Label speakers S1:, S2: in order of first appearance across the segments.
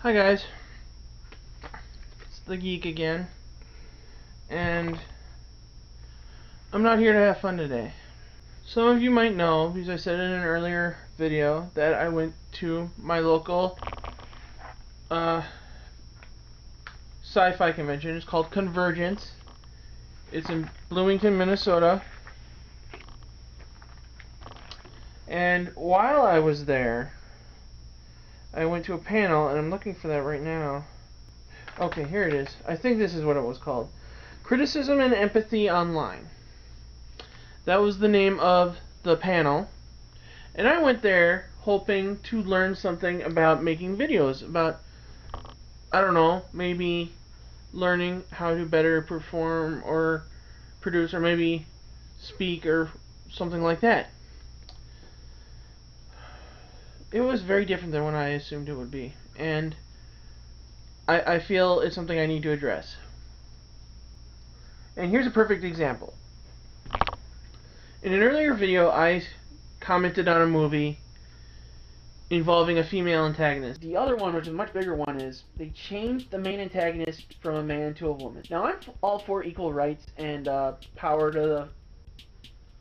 S1: Hi guys, it's the Geek again, and I'm not here to have fun today. Some of you might know, because I said in an earlier video, that I went to my local sci-fi convention. It's called Convergence. It's in Bloomington, Minnesota. And while I was there, I went to a panel, and I'm looking for that right now. Okay, here it is. I think this is what it was called. Criticism and Empathy Online. That was the name of the panel. And I went there hoping to learn something about making videos. About, I don't know, maybe learning how to better perform or produce or maybe speak or something like that. It was very different than what I assumed it would be. And I feel it's something I need to address. And here's a perfect example. In an earlier video, I commented on a movie involving a female antagonist. The other one, which is a much bigger one, is they changed the main antagonist from a man to a woman. Now, I'm all for equal rights and power to the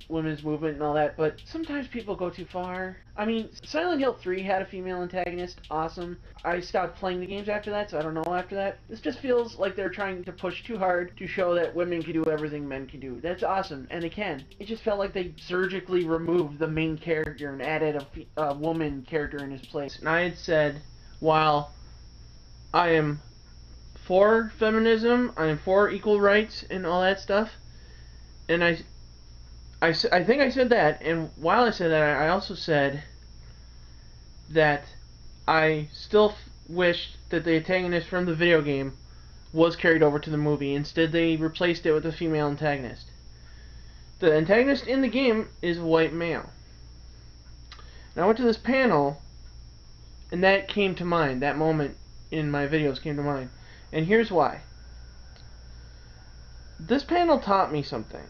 S1: women's movement and all that, but sometimes people go too far. I mean, Silent Hill 3 had a female antagonist, awesome. I stopped playing the games after that, so I don't know after that. This just feels like they're trying to push too hard to show that women can do everything men can do. That's awesome, and they can. It just felt like they surgically removed the main character and added a woman character in his place. And I had said, while I am for feminism, I am for equal rights and all that stuff, and I think I said that, and while I said that, I also said that I still wished that the antagonist from the video game was carried over to the movie. Instead, they replaced it with a female antagonist. The antagonist in the game is a white male. And I went to this panel, and that came to mind. That moment in my videos came to mind. And here's why. This panel taught me something.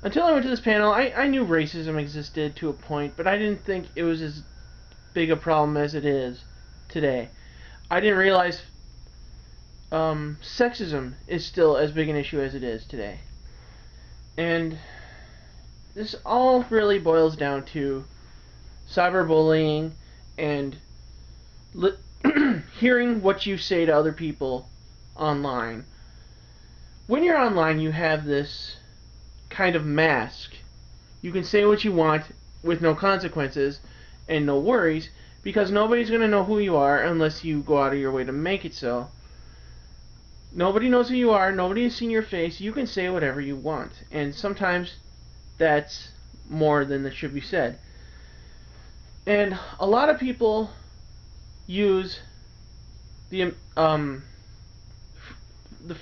S1: Until I went to this panel, I knew racism existed to a point, but I didn't think it was as big a problem as it is today. I didn't realize sexism is still as big an issue as it is today. And this all really boils down to cyberbullying and hearing what you say to other people online. When you're online, you have this kind of mask. You can say what you want with no consequences and no worries, because nobody's going to know who you are unless you go out of your way to make it so. Nobody knows who you are, nobody has seen your face, you can say whatever you want, and sometimes that's more than that should be said. And a lot of people use the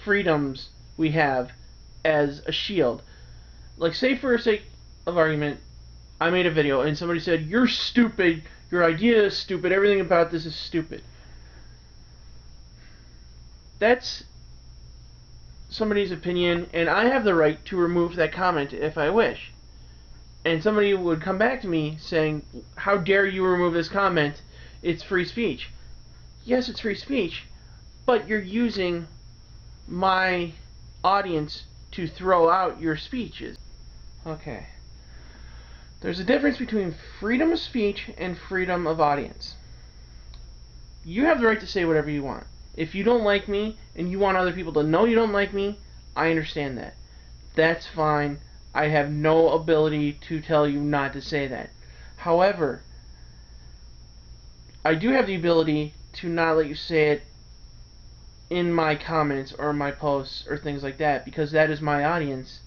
S1: freedoms we have as a shield. Like, say for sake of argument, I made a video and somebody said, "You're stupid, your idea is stupid, everything about this is stupid." That's somebody's opinion, and I have the right to remove that comment if I wish. And somebody would come back to me saying, "How dare you remove this comment? It's free speech." Yes, it's free speech, but you're using my audience to throw out your speeches. Okay. There's a difference between freedom of speech and freedom of audience. You have the right to say whatever you want. If you don't like me and you want other people to know you don't like me, I understand that. That's fine. I have no ability to tell you not to say that. However, I do have the ability to not let you say it in my comments or my posts or things like that, because that is my audience.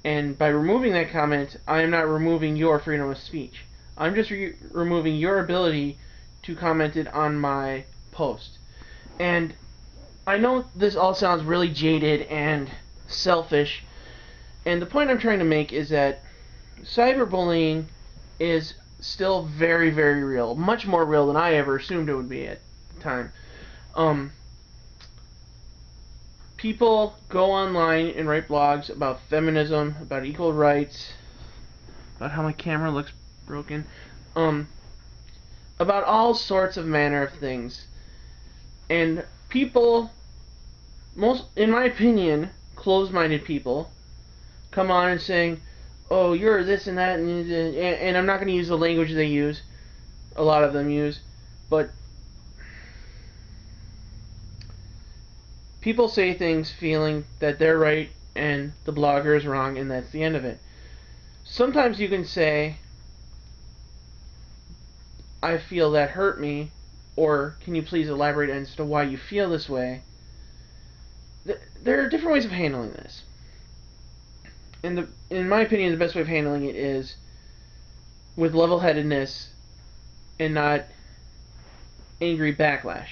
S1: And by removing that comment, I am not removing your freedom of speech. I'm just removing your ability to comment it on my post. And I know this all sounds really jaded and selfish, and the point I'm trying to make is that cyberbullying is still very, very real. Much more real than I ever assumed it would be at the time. People go online and write blogs about feminism, about equal rights, about how my camera looks broken. about all sorts of manner of things. And people, in my opinion, closed-minded people, come on and saying, oh, you're this and that, and I'm not going to use the language they use, a lot of them use, but people say things feeling that they're right and the blogger is wrong, and that's the end of it. Sometimes you can say, I feel that hurt me, or can you please elaborate as to why you feel this way? There are different ways of handling this. In my opinion, the best way of handling it is with level-headedness and not angry backlash.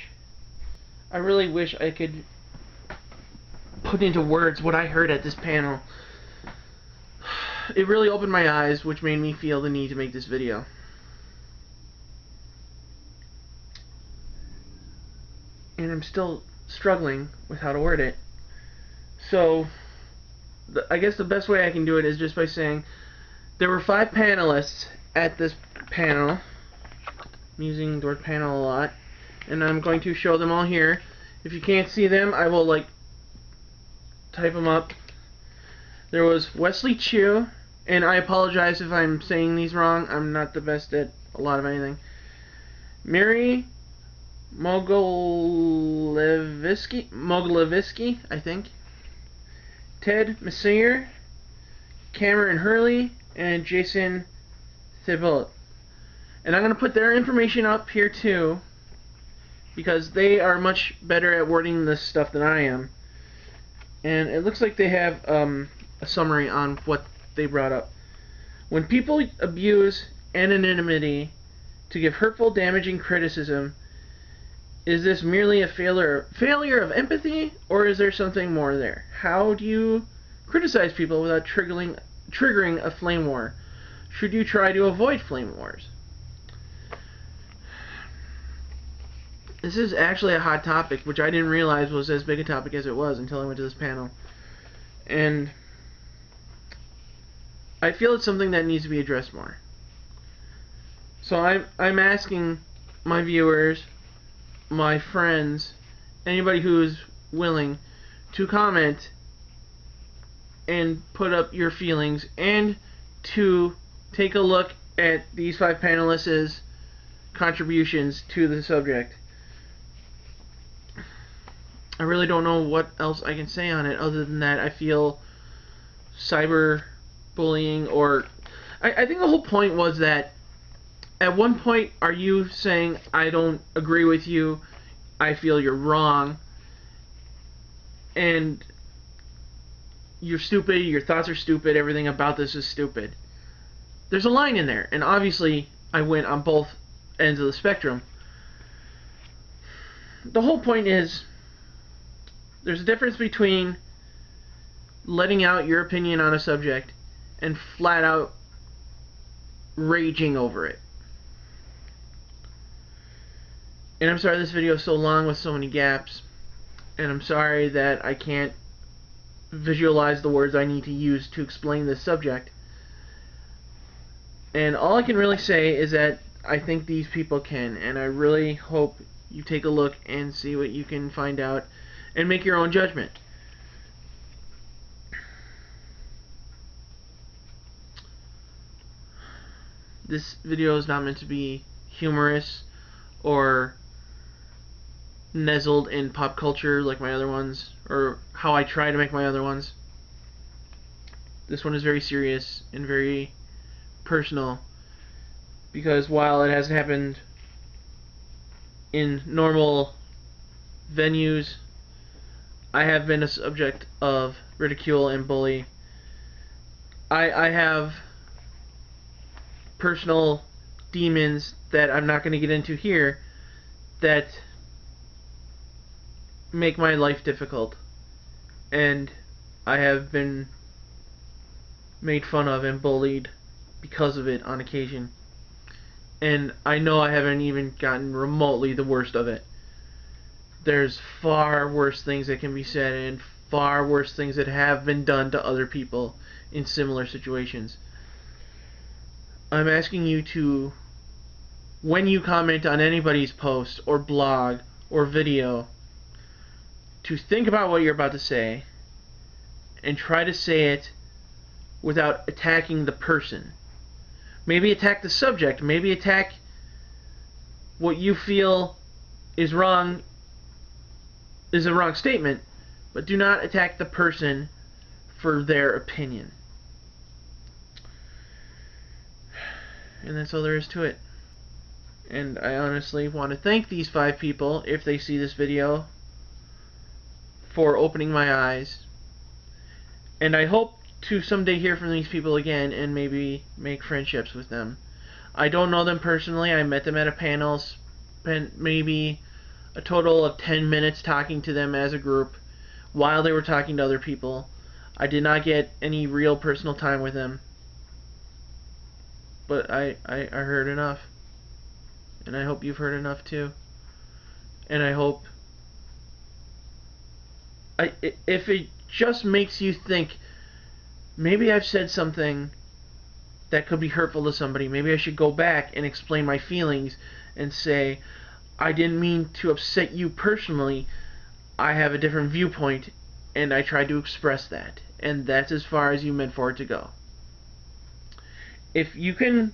S1: I really wish I could put into words what I heard at this panel. It really opened my eyes, which made me feel the need to make this video. And I'm still struggling with how to word it. So, I guess the best way I can do it is just by saying there were 5 panelists at this panel. I'm using the word panel a lot, and I'm going to show them all here. If you can't see them, I will type them up. There was Wesley Chu, and I apologize if I'm saying these wrong. I'm not the best at a lot of anything. Mary Mogilevsky, I think. Ted Messier, Cameron Hurley, and Jason Thibault. And I'm going to put their information up here too, because they are much better at wording this stuff than I am. And it looks like they have a summary on what they brought up. When people abuse anonymity to give hurtful, damaging criticism, is this merely a failure of empathy, or is there something more there? How do you criticize people without triggering a flame war? Should you try to avoid flame wars? This is actually a hot topic, which I didn't realize was as big a topic as it was until I went to this panel. And I feel it's something that needs to be addressed more. So I'm asking my viewers, my friends, anybody who's willing to comment and put up your feelings, and to take a look at these 5 panelists' contributions to the subject. I really don't know what else I can say on it other than that I feel cyberbullying, or I think the whole point was that at one point, are you saying, I don't agree with you, I feel you're wrong, and you're stupid, your thoughts are stupid, everything about this is stupid? There's a line in there, and obviously I went on both ends of the spectrum. The whole point is, there's a difference between letting out your opinion on a subject and flat out raging over it. And I'm sorry this video is so long with so many gaps, and I'm sorry that I can't visualize the words I need to use to explain this subject. And all I can really say is that I think these people can, and I really hope you take a look and see what you can find out and make your own judgment. This video is not meant to be humorous or nestled in pop culture like my other ones, or how I try to make my other ones. This one is very serious and very personal, because while it hasn't happened in normal venues, I have been a subject of ridicule and bully. I have personal demons that I'm not going to get into here that make my life difficult, and I have been made fun of and bullied because of it on occasion, and I know I haven't even gotten remotely the worst of it. There's far worse things that can be said, and far worse things that have been done to other people in similar situations. I'm asking you to when you comment on anybody's post or blog or video, to think about what you're about to say and try to say it without attacking the person. Maybe attack the subject, maybe attack what you feel is wrong, is a wrong statement, but do not attack the person for their opinion. And that's all there is to it. And I honestly want to thank these 5 people, if they see this video, for opening my eyes. And I hope to someday hear from these people again and maybe make friendships with them. I don't know them personally. I met them at a panel, spent maybe a total of 10 minutes talking to them as a group while they were talking to other people. I did not get any real personal time with them, but I heard enough, and I hope you've heard enough too. And I hope if it just makes you think, maybe I've said something that could be hurtful to somebody, maybe I should go back and explain my feelings and say, I didn't mean to upset you personally, I have a different viewpoint and I tried to express that, and that's as far as you meant for it to go. If you can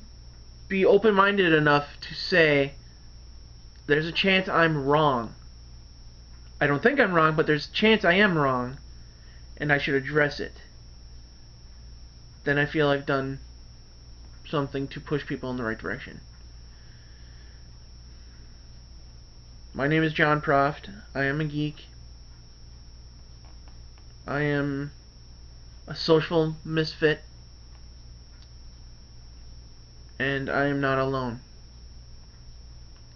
S1: be open-minded enough to say, there's a chance I'm wrong, I don't think I'm wrong, but there's a chance I am wrong and I should address it, then I feel I've done something to push people in the right direction. My name is John Proft. I am a geek. I am a social misfit. And I am not alone.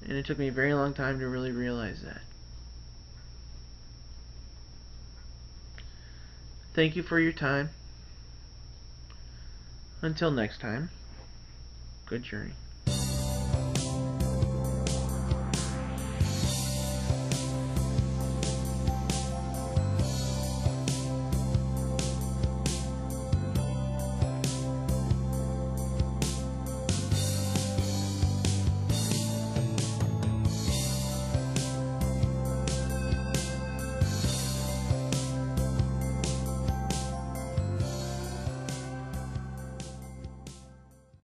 S1: And it took me a very long time to really realize that. Thank you for your time. Until next time, good journey.